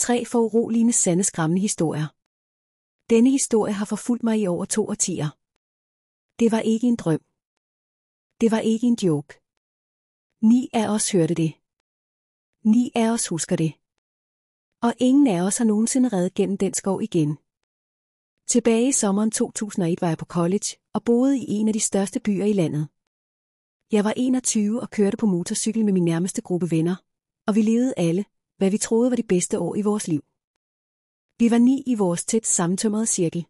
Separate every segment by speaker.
Speaker 1: 3 foruroligende sande skræmmende historier. Denne historie har forfulgt mig i over 2 årtier. Det var ikke en drøm. Det var ikke en joke. 9 af os hørte det. 9 af os husker det. Og ingen af os har nogensinde reddet gennem den skov igen. Tilbage i sommeren 2001 var jeg på college og boede i en af de største byer i landet. Jeg var 21 og kørte på motorcykel med min nærmeste gruppe venner, og vi levede alle, hvad vi troede var de bedste år i vores liv. Vi var 9 i vores tæt sammentømrede cirkel.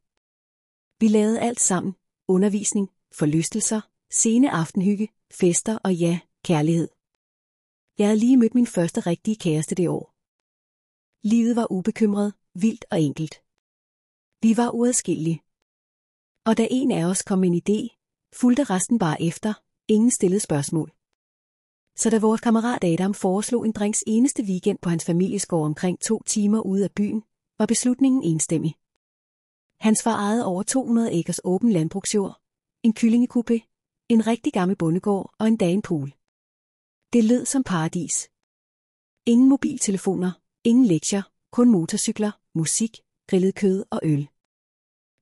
Speaker 1: Vi lavede alt sammen: undervisning, forlystelser, sene aftenhygge, fester og ja, kærlighed. Jeg havde lige mødt min første rigtige kæreste det år. Livet var ubekymret, vildt og enkelt. Vi var uadskillelige. Og da en af os kom med en idé, fulgte resten bare efter. Ingen stillede spørgsmål. Så da vores kammerat Adam foreslog en drengs eneste weekend på hans familiesgård omkring 2 timer ude af byen, var beslutningen enstemmig. Hans far ejede over 200 acres åben landbrugsjord, en kyllingekupé, en rigtig gammel bondegård og endda en pool. Det lød som paradis. Ingen mobiltelefoner, ingen lektier, kun motorcykler, musik, grillet kød og øl.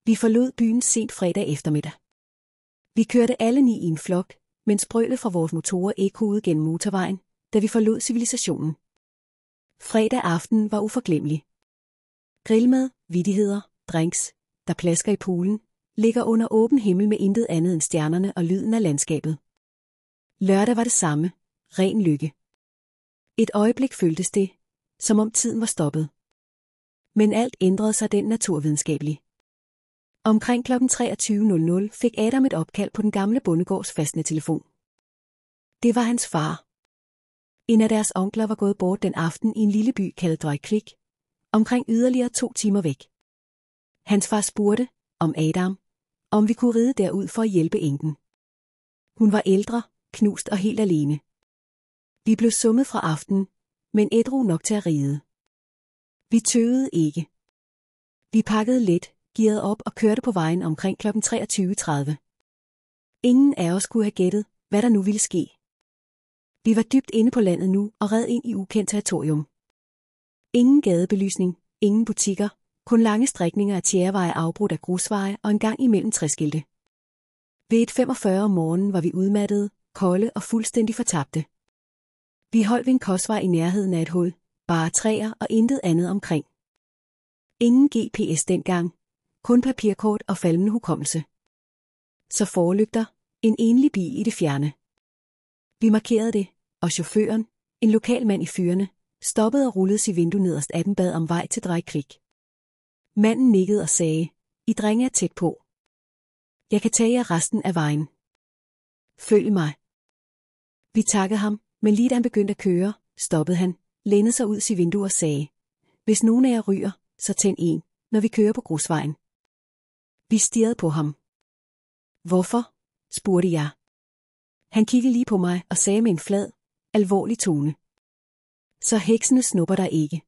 Speaker 1: Vi forlod byen sent fredag eftermiddag. Vi kørte alle 9 i en flok, mens brølet fra vores motorer ekkoede gennem motorvejen, da vi forlod civilisationen. Fredag aften var uforglemmelig. Grillmad, vittigheder, drinks, der plasker i poolen, ligger under åben himmel med intet andet end stjernerne og lyden af landskabet. Lørdag var det samme, ren lykke. Et øjeblik føltes det, som om tiden var stoppet. Men alt ændrede sig den naturvidenskabelige. Omkring kl. 23:00 fik Adam et opkald på den gamle bondegårds fastnettelefon. Det var hans far. En af deres onkler var gået bort den aften i en lille by kaldet Dry Creek, omkring yderligere 2 timer væk. Hans far spurgte, om vi kunne ride derud for at hjælpe enken. Hun var ældre, knust og helt alene. Vi blev summet fra aftenen, men ædru nok til at ride. Vi tøvede ikke. Vi pakkede let, gearede op og kørte på vejen omkring kl. 23:30. Ingen af os kunne have gættet, hvad der nu ville ske. Vi var dybt inde på landet nu og red ind i ukendt territorium. Ingen gadebelysning, ingen butikker, kun lange strækninger af tjæreveje afbrudt af grusveje og en gang imellem træskilte. Ved 1:45 om morgenen var vi udmattede, kolde og fuldstændig fortabte. Vi holdt ved en kostvej i nærheden af et hul, bare træer og intet andet omkring. Ingen GPS dengang, kun papirkort og faldende hukommelse. Så forlygter, en enlig bil i det fjerne. Vi markerede det, og chaufføren, en lokal mand i fyrene, stoppede og rullede sit vindue nederst af den, bad om vej til Dry Creek. Manden nikkede og sagde, "I drenge er tæt på. Jeg kan tage jer resten af vejen. Følg mig." Vi takkede ham, men lige da han begyndte at køre, stoppede han, lænede sig ud sit vindue og sagde, "Hvis nogen af jer ryger, så tænd en, når vi kører på grusvejen." Vi stirrede på ham. "Hvorfor?" spurgte jeg. Han kiggede lige på mig og sagde med en flad, alvorlig tone, "Så heksene snupper dig ikke."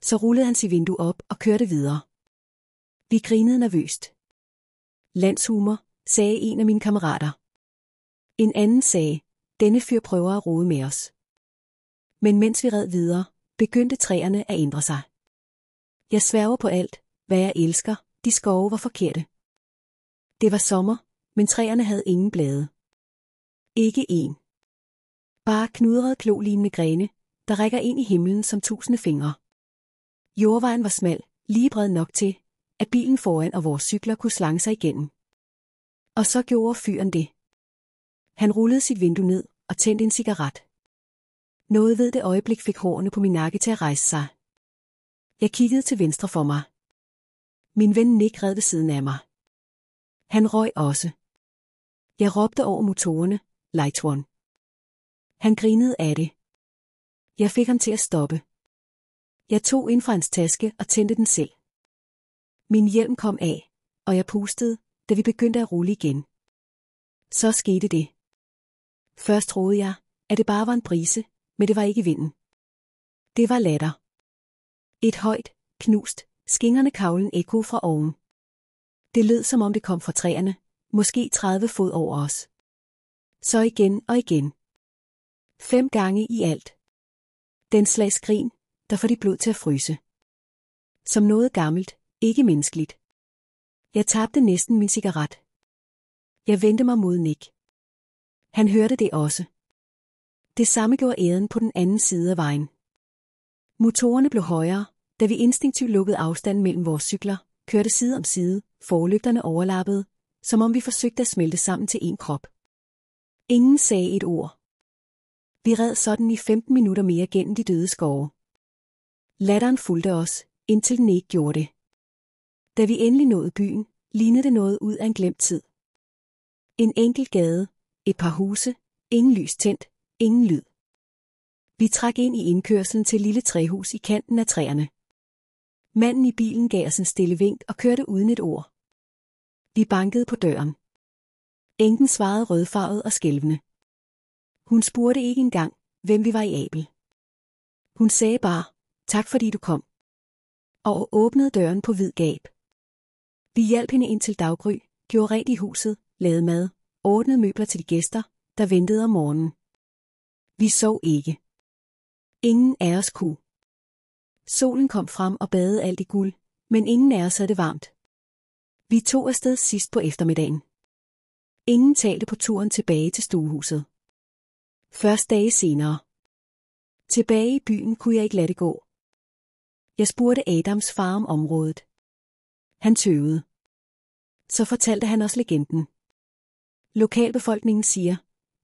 Speaker 1: Så rullede han sit vindue op og kørte videre. Vi grinede nervøst. "Landshumor", sagde en af mine kammerater. En anden sagde, "Denne fyr prøver at rode med os." Men mens vi red videre, begyndte træerne at ændre sig. Jeg sværger på alt, hvad jeg elsker, de skove var forkerte. Det var sommer, men træerne havde ingen blade. Ikke en. Bare knudrede klolignende grene, der rækker ind i himlen som 1000 fingre. Jordvejen var smal, lige bred nok til, at bilen foran og vores cykler kunne slange sig igennem. Og så gjorde fyren det. Han rullede sit vindue ned og tændte en cigaret. Noget ved det øjeblik fik hårene på min nakke til at rejse sig. Jeg kiggede til venstre for mig. Min ven Nick red ved siden af mig. Han røg også. Jeg råbte over motorerne, "Light one." Han grinede af det. Jeg fik ham til at stoppe. Jeg tog ind fra hans taske og tændte den selv. Min hjelm kom af, og jeg pustede, da vi begyndte at rulle igen. Så skete det. Først troede jeg, at det bare var en brise, men det var ikke vinden. Det var latter. Et højt, knust, skingrende kavlen ekko fra oven. Det lød som om det kom fra træerne, måske 30 fod over os. Så igen og igen. 5 gange i alt. Den slags grin, der får dit blod til at fryse. Som noget gammelt, ikke menneskeligt. Jeg tabte næsten min cigaret. Jeg vendte mig mod Nick. Han hørte det også. Det samme gjorde æden på den anden side af vejen. Motorerne blev højere, da vi instinktivt lukkede afstanden mellem vores cykler, kørte side om side, forlygterne overlappede, som om vi forsøgte at smelte sammen til en krop. Ingen sagde et ord. Vi red sådan i 15 minutter mere gennem de døde skove. Latteren fulgte os, indtil den ikke gjorde det. Da vi endelig nåede byen, lignede det noget ud af en glemt tid. En enkelt gade, et par huse, ingen lys tændt, ingen lyd. Vi trak ind i indkørslen til et lille træhus i kanten af træerne. Manden i bilen gav os en stille vink og kørte uden et ord. Vi bankede på døren. Enken svarede rødfarvet og skælvende. Hun spurgte ikke engang, hvem vi var i Abel. Hun sagde bare, tak fordi du kom. Og åbnede døren på vid gab. Vi hjalp hende ind til daggry, gjorde rent i huset, lavede mad, ordnede møbler til de gæster, der ventede om morgenen. Vi sov ikke. Ingen af os kunne. Solen kom frem og badede alt i guld, men ingen af os havde det varmt. Vi tog afsted sidst på eftermiddagen. Ingen talte på turen tilbage til stuehuset. Først dage senere. Tilbage i byen kunne jeg ikke lade det gå. Jeg spurgte Adams far om området. Han tøvede. Så fortalte han os legenden. Lokalbefolkningen siger,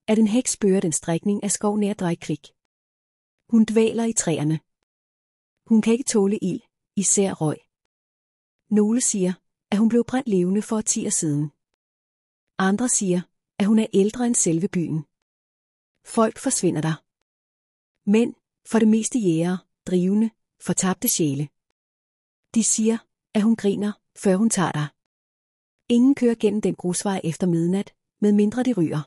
Speaker 1: at en heks spørger den strækning af skov nær Dry Creek. Hun dvæler i træerne. Hun kan ikke tåle ild, især røg. Nogle siger, at hun blev brændt levende for årtier siden. Andre siger, at hun er ældre end selve byen. Folk forsvinder der. Mænd, for det meste jægere, drivende, fortabte sjæle. De siger, at hun griner, før hun tager dig. Ingen kører gennem den grusvej efter midnat, med mindre de ryger.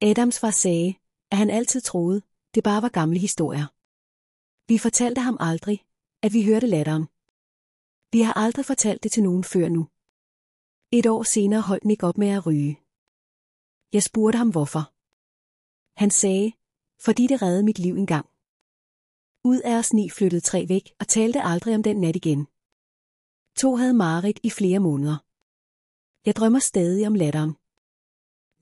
Speaker 1: Adams far sagde, at han altid troede, det bare var gamle historier. Vi fortalte ham aldrig, at vi hørte latteren. Vi har aldrig fortalt det til nogen før nu. Et år senere holdt Nick op med at ryge. Jeg spurgte ham hvorfor. Han sagde, fordi det reddede mit liv engang. Ud af os 9 flyttede 3 væk og talte aldrig om den nat igen. 2 havde mareridt i flere måneder. Jeg drømmer stadig om latteren.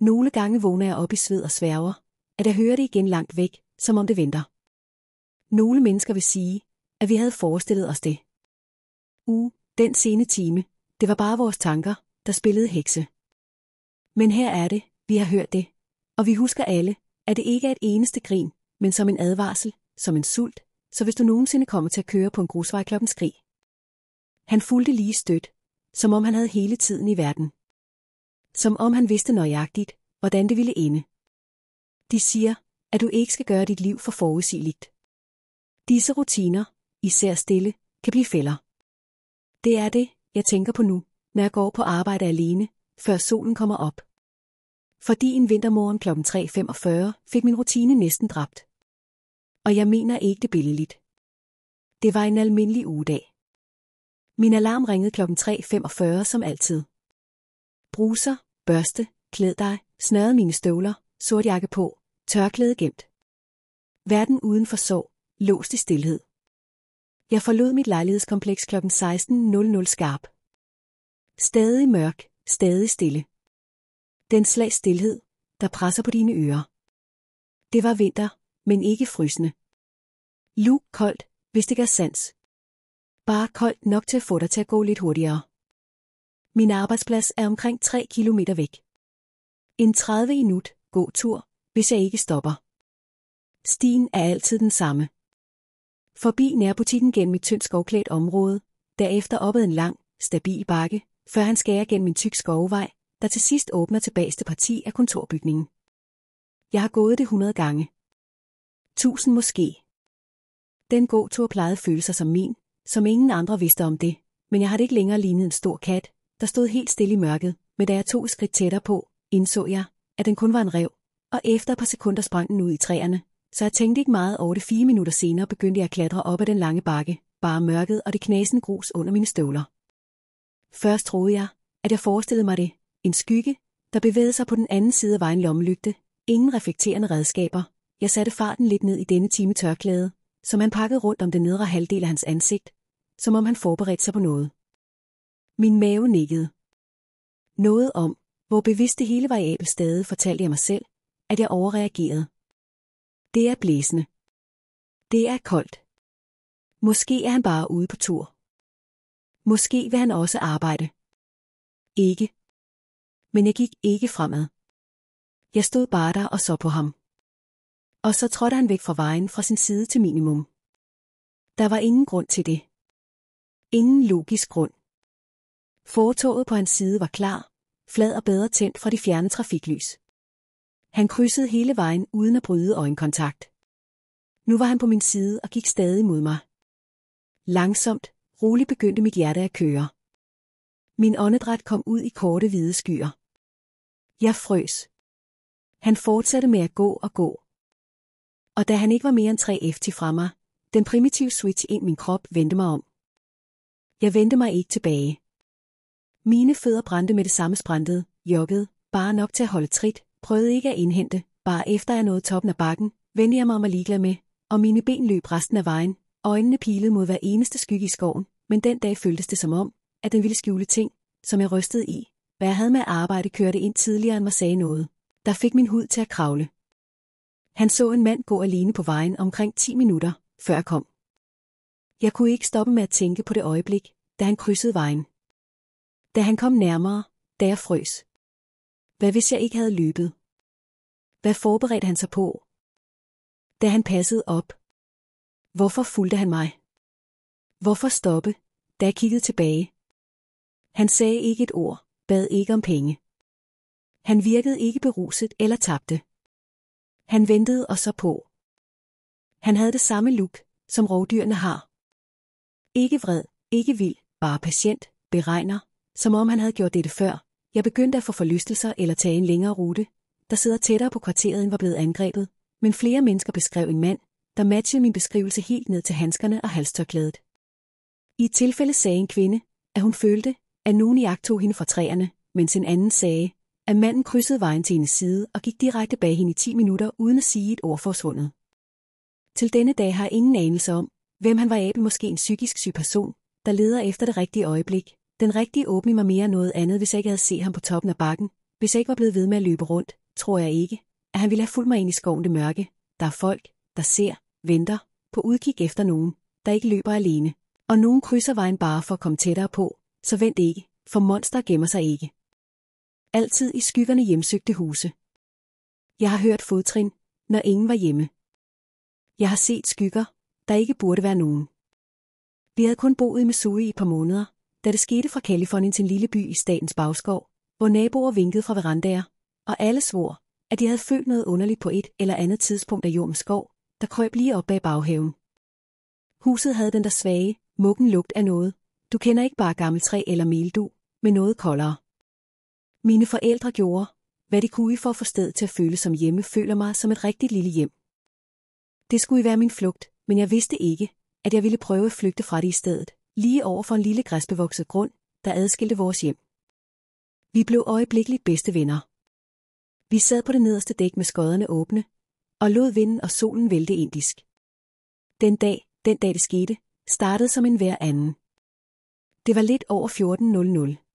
Speaker 1: Nogle gange vågner jeg op i sved og sværger, at jeg hører det igen langt væk, som om det venter. Nogle mennesker vil sige, at vi havde forestillet os det. Den sene time, det var bare vores tanker, der spillede hekse. Men her er det, vi har hørt det, og vi husker alle, at det ikke er et eneste grin, men som en advarsel, som en sult, så hvis du nogensinde kommer til at køre på en grusvej klokken skrig. Han fulgte lige stødt, som om han havde hele tiden i verden. Som om han vidste nøjagtigt, hvordan det ville ende. De siger, at du ikke skal gøre dit liv for forudsigeligt. Disse rutiner, især stille, kan blive fælder. Det er det, jeg tænker på nu, når jeg går på arbejde alene, før solen kommer op. Fordi en vintermorgen kl. 3:45 fik min rutine næsten dræbt. Og jeg mener ikke det billedligt. Det var en almindelig ugedag. Min alarm ringede kl. 3:45 som altid. Bruser, børste, klæd dig, snørrede mine støvler, sort jakke på, tørklæde gemt. Verden udenfor sov, låst i stilhed. Jeg forlod mit lejlighedskompleks kl. 16:00 skarp. Stadig mørk, stadig stille. Den slags stilhed, der presser på dine ører. Det var vinter, men ikke frysende. Lug koldt, hvis det gør sans. Bare koldt nok til at få dig til at gå lidt hurtigere. Min arbejdsplads er omkring 3 kilometer væk. En 30-minut gåtur, hvis jeg ikke stopper. Stien er altid den samme. Forbi nærbutikken gennem et tyndt skovklædt område, derefter op ad en lang, stabil bakke, før han skærer gennem en tyk skovvej, der til sidst åbner til bageste parti af kontorbygningen. Jeg har gået det 100 gange. 1000 måske. Den gåtur plejede at føle sig som min, som ingen andre vidste om det, men jeg har det ikke længere lignet en stor kat, der stod helt stille i mørket, men da jeg tog et skridt tættere på, indså jeg, at den kun var en ræv, og efter et par sekunder sprang den ud i træerne, så jeg tænkte ikke meget over det. 4 minutter senere begyndte jeg at klatre op ad den lange bakke, bare mørket og det knasende grus under mine støvler. Først troede jeg, at jeg forestillede mig det, en skygge, der bevægede sig på den anden side af vejen lommelygte, ingen reflekterende redskaber. Jeg satte farten lidt ned i denne time tørklæde, som han pakkede rundt om den nedre halvdel af hans ansigt, som om han forberedte sig på noget. Min mave nikkede. Noget om, hvor bevidst det hele variabel stadig, fortalte jeg mig selv, at jeg overreagerede. Det er blæsende. Det er koldt. Måske er han bare ude på tur. Måske vil han også arbejde. Ikke. Men jeg gik ikke fremad. Jeg stod bare der og så på ham. Og så trådte han væk fra vejen fra sin side til minimum. Der var ingen grund til det. Ingen logisk grund. Fortovet på hans side var klar, flad og bedre tændt fra de fjerne trafiklys. Han krydsede hele vejen uden at bryde øjenkontakt. Nu var han på min side og gik stadig mod mig. Langsomt, roligt begyndte mit hjerte at køre. Min åndedræt kom ud i korte hvide skyer. Jeg frøs. Han fortsatte med at gå og gå. Og da han ikke var mere end 3 ft fra mig, den primitive switch ind min krop vendte mig om. Jeg vendte mig ikke tilbage. Mine fødder brændte med det samme, sprintede, joggede, bare nok til at holde trit, prøvede ikke at indhente, bare efter jeg nåede toppen af bakken, vendte jeg mig om at ligeglad med, og mine ben løb resten af vejen, øjnene pilede mod hver eneste skygge i skoven, men den dag føltes det som om, at den ville skjule ting, som jeg rystede i. Hvad jeg havde med at arbejde kørte ind tidligere end mig sagde noget, der fik min hud til at kravle. Han så en mand gå alene på vejen omkring 10 minutter, før jeg kom. Jeg kunne ikke stoppe med at tænke på det øjeblik, da han krydsede vejen. Da han kom nærmere, da jeg frøs. Hvad hvis jeg ikke havde løbet? Hvad forberedte han sig på? Da han passede op. Hvorfor fulgte han mig? Hvorfor stoppe, da jeg kiggede tilbage? Han sagde ikke et ord, bad ikke om penge. Han virkede ikke beruset eller tabte. Han ventede og så på. Han havde det samme look, som rovdyrene har. Ikke vred, ikke vild, bare patient, beregner, som om han havde gjort dette før. Jeg begyndte at få forlystelser eller tage en længere rute, der sidder tættere på kvarteret end var blevet angrebet, men flere mennesker beskrev en mand, der matchede min beskrivelse helt ned til handskerne og halstørklædet. I et tilfælde sagde en kvinde, at hun følte, at nogen iagttog hende fra træerne, mens en anden sagde, at manden krydsede vejen til hendes side og gik direkte bag hende i 10 minutter uden at sige et ord forsvundet. Til denne dag har jeg ingen anelse om, hvem han var. Måske en psykisk syg person, der leder efter det rigtige øjeblik. Den rigtige åbning mig mere noget andet, hvis jeg ikke havde set ham på toppen af bakken. Hvis jeg ikke var blevet ved med at løbe rundt, tror jeg ikke, at han ville have fulgt mig ind i skoven det mørke. Der er folk, der ser, venter, på udkig efter nogen, der ikke løber alene. Og nogen krydser vejen bare for at komme tættere på, så vent ikke, for monster gemmer sig ikke. Altid i skyggerne hjemsøgte huse. Jeg har hørt fodtrin, når ingen var hjemme. Jeg har set skygger, der ikke burde være nogen. Vi havde kun boet i Missouri i et par måneder, da det skete fra Californien til en lille by i statens bagskov, hvor naboer vinkede fra verandaer, og alle svor, at de havde følt noget underligt på et eller andet tidspunkt af jordens skov, der krøb lige op bag baghaven. Huset havde den der svage, muggen lugt af noget. Du kender ikke bare gammelt træ eller mildu, men noget koldere. Mine forældre gjorde, hvad de kunne for at få stedet til at føle som hjemme, føler mig som et rigtigt lille hjem. Det skulle være min flugt, men jeg vidste ikke, at jeg ville prøve at flygte fra det i stedet, lige over for en lille græsbevokset grund, der adskilte vores hjem. Vi blev øjeblikkeligt bedste venner. Vi sad på det nederste dæk med skodderne åbne, og lod vinden og solen vælte indisk. Den dag det skete, startede som en hver anden. Det var lidt over 14:00.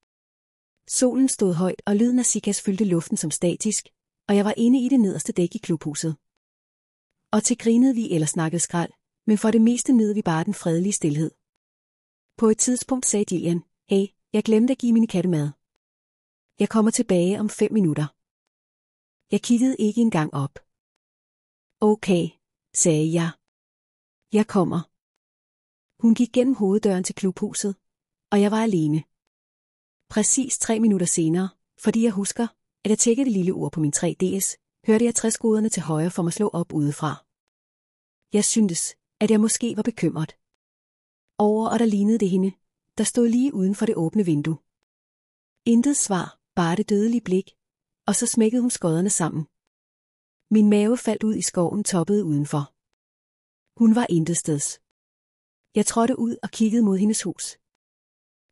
Speaker 1: Solen stod højt, og lyden af cikas fyldte luften som statisk, og jeg var inde i det nederste dæk i klubhuset. Og til grinede vi eller snakkede skrald, men for det meste nød vi bare den fredelige stilhed. På et tidspunkt sagde Jillian, hey, jeg glemte at give mine katte mad. Jeg kommer tilbage om 5 minutter. Jeg kiggede ikke engang op. Okay, sagde jeg. Jeg kommer. Hun gik gennem hoveddøren til klubhuset, og jeg var alene. Præcis 3 minutter senere, fordi jeg husker, at jeg tjekkede det lille ur på min 3DS, hørte jeg træskoderne til højre for mig slå op udefra. Jeg syntes, at jeg måske var bekymret. Over og der lignede det hende, der stod lige uden for det åbne vindue. Intet svar, bare det dødelige blik, og så smækkede hun skodderne sammen. Min mave faldt ud i skoven toppede udenfor. Hun var intesteds. Jeg trådte ud og kiggede mod hendes hus.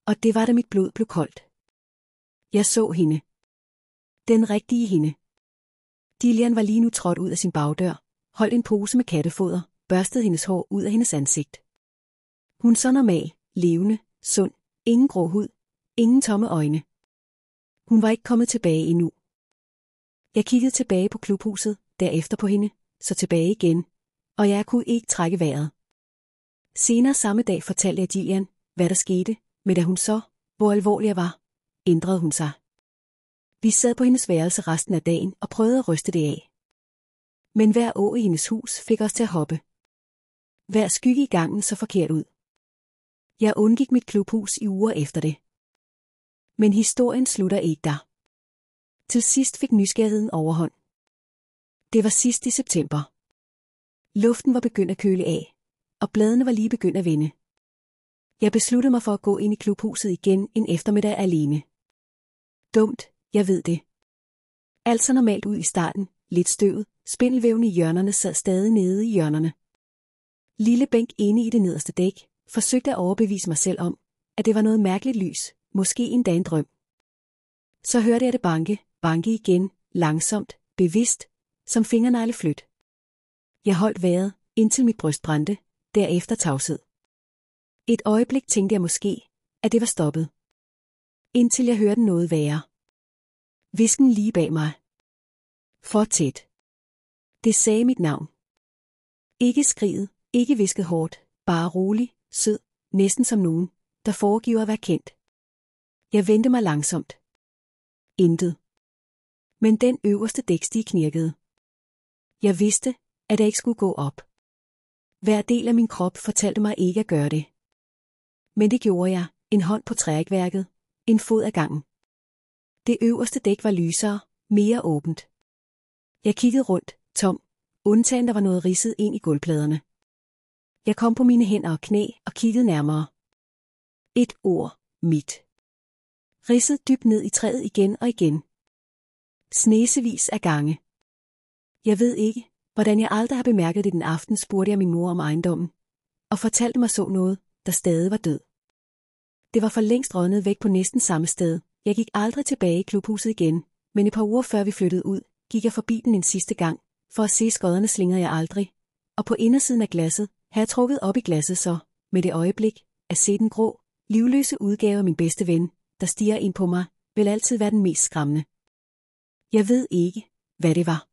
Speaker 1: Og det var da mit blod blev koldt. Jeg så hende. Den rigtige hende. Jillian var lige nu trådt ud af sin bagdør, holdt en pose med kattefoder, børstede hendes hår ud af hendes ansigt. Hun så normal, levende, sund, ingen grå hud, ingen tomme øjne. Hun var ikke kommet tilbage endnu. Jeg kiggede tilbage på klubhuset, derefter på hende, så tilbage igen, og jeg kunne ikke trække vejret. Senere samme dag fortalte jeg Gillian, hvad der skete, men da hun så, hvor alvorlig jeg var, ændrede hun sig. Vi sad på hendes værelse resten af dagen og prøvede at ryste det af. Men hver å i hendes hus fik os til at hoppe. Hver skygge i gangen så forkert ud. Jeg undgik mit klubhus i uger efter det. Men historien slutter ikke der. Til sidst fik nysgerrigheden overhånd. Det var sidst i september. Luften var begyndt at køle af, og bladene var lige begyndt at vende. Jeg besluttede mig for at gå ind i klubhuset igen en eftermiddag alene. Dumt, jeg ved det. Alt så normalt ud i starten, lidt støvet, spindelvævene i hjørnerne sad stadig nede i hjørnerne. Lille bænk inde i det nederste dæk, forsøgte at overbevise mig selv om, at det var noget mærkeligt lys, måske endda en drøm. Så hørte jeg det banke igen, langsomt, bevidst, som fingernegleflyt. Jeg holdt vejret, indtil mit bryst brændte, derefter tavshed. Et øjeblik tænkte jeg måske, at det var stoppet. Indtil jeg hørte noget værre. Hvisken lige bag mig. For tæt. Det sagde mit navn. Ikke skriget, ikke hvisket hårdt, bare rolig, sød, næsten som nogen, der foregiver at være kendt. Jeg vendte mig langsomt. Intet. Men den øverste dækstige knirkede. Jeg vidste, at jeg ikke skulle gå op. Hver del af min krop fortalte mig ikke at gøre det. Men det gjorde jeg, en hånd på trækværket, en fod ad gangen. Det øverste dæk var lysere, mere åbent. Jeg kiggede rundt, tom, undtagen der var noget ridset ind i gulvpladerne. Jeg kom på mine hænder og knæ og kiggede nærmere. Et ord, mit. Ridset dybt ned i træet igen og igen. Snesevis af gange. Jeg ved ikke, hvordan jeg aldrig har bemærket det den aften, spurgte jeg min mor om ejendommen, og fortalte mig så noget, der stadig var død. Det var for længst rådnet væk på næsten samme sted. Jeg gik aldrig tilbage i klubhuset igen, men et par uger før vi flyttede ud, gik jeg forbi den en sidste gang, for at se skodderne slingrede jeg aldrig, og på indersiden af glasset havde jeg trukket op i glasset så, med det øjeblik, at se den grå, livløse udgave af min bedste ven, der stiger ind på mig, vil altid være den mest skræmmende. Jeg ved ikke, hvad det var.